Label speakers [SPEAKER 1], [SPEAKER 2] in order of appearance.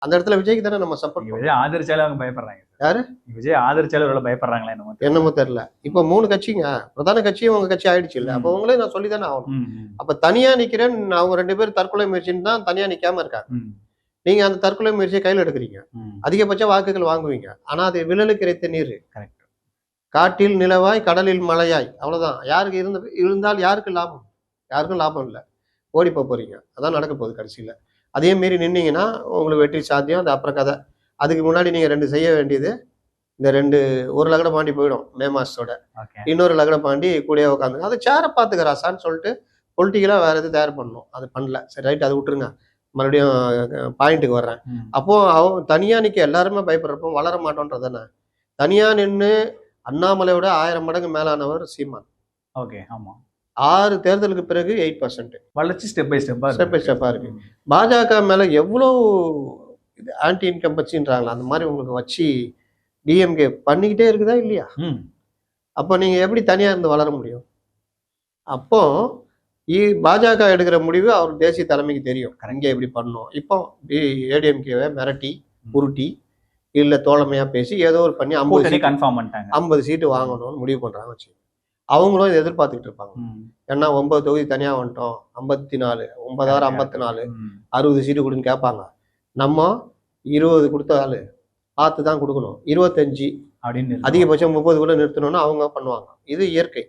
[SPEAKER 1] அந்த இடத்துல விஜய்க்கு தானே நம்ம சப்போர்ட்.
[SPEAKER 2] விஜய் ஆதரிச்சாலே அவங்க பயப்படுறாங்க.
[SPEAKER 1] யாரு
[SPEAKER 2] விஜய் ஆதரிச்சாலே ஒரு பயப்படுறாங்களா
[SPEAKER 1] என்னமோ தெரியல. இப்போ 3 கட்சிங்க, பிரதான கட்சியும் உங்க கட்சி ஆயிடுச்சு இல்ல. அப்போ உங்களே நான் சொல்லி தானே ஆகணும். அப்ப தனியா நிக்கிறேன், அவங்க 2 பேரும் தற்கொலை முயற்சின்னு தான் தனியா நிக்காம இருக்காங்க. நீங்க அந்த தற்கொலை முயற்சியை கையில் எடுக்கிறீங்க, அதிகபட்ச வாக்குகள் வாங்குவீங்க. ஆனா அது விழலுக்கு இறைத்த நீர். காட்டில் நிலவாய் கடலில் மலையாய், அவ்வளவுதான். யாருக்கு இருந்தால் யாருக்கு லாபம்? யாருக்கும் லாபம் இல்லை. ஓடி போறீங்க. அதான் நடக்க போகுது கடைசியில. அதே மாரி நின்னீங்கன்னா உங்களுக்கு வெற்றி சாத்தியம். அது அப்புறம் கதை. அதுக்கு முன்னாடி நீங்க 2 செய்ய வேண்டியது, இந்த 2 ஒரு லக்ன பாண்டி போயிடும் மே மாசத்தோட. இன்னொரு லக்ன பாண்டி கூடயே உட்காந்துங்க. அதை சேர பாத்துக்கிறாசான்னு சொல்லிட்டு பொலிட்டிக்கலா வேற எதுவும் தயார் பண்ணணும். அது பண்ணல. சரி ரைட், அதை விட்டுருங்க. மறுபடியும் பாயிண்ட்டுக்கு வர்றேன். அப்போ அவன் தனியா நிக்க எல்லாருமே பயப்படுறப்போ வளர மாட்டோன்றதானே. தனியா நின்று அண்ணாமலையோட 1000 மடங்கு மேலானவர் சீமான்.
[SPEAKER 2] ஓகே, ஆமா.
[SPEAKER 1] 6 தேர்தலுக்கு பிறகு 8%
[SPEAKER 2] வளர்ச்சி ஸ்டெப் பை
[SPEAKER 1] ஸ்டெப்பா இருக்கு. பாஜக மேல எவ்வளவு ஆன்டி இன்கம்பன்சின்றாங்களா, அந்த மாதிரி உங்களுக்கு வச்சு டிஎம்கே பண்ணிக்கிட்டே இருக்குதா இல்லையா? அப்போ நீங்க எப்படி தனியா இருந்து வளர முடியும்? அப்போ பாஜக எடுக்கிற முடிவு அவர் தேசிய தலைமைக்கு தெரியும், இங்க எப்படி பண்ணணும். இப்போ ஏடிஎம்கேவை மிரட்டி உருட்டி இல்ல தோழமையா பேசி ஏதோ ஒரு பண்ணி 50 சீட்டு வாங்கணும்னு முடிவு பண்றாங்க வச்சு. அவங்களும் இதை எதிர்பார்த்துக்கிட்டு இருப்பாங்க. ஏன்னா 9 தொகுதி தனியா வந்துட்டோம், 54 9 54 60 சீட்டு கொடுன்னு கேட்பாங்க. நம்ம 20 கொடுத்த ஆளு பார்த்து தான் கொடுக்கணும். 25 அப்படின்னு அதிகபட்சம் 30 கூட நிறுத்தணும்னு அவங்க பண்ணுவாங்க. இது இயற்கை.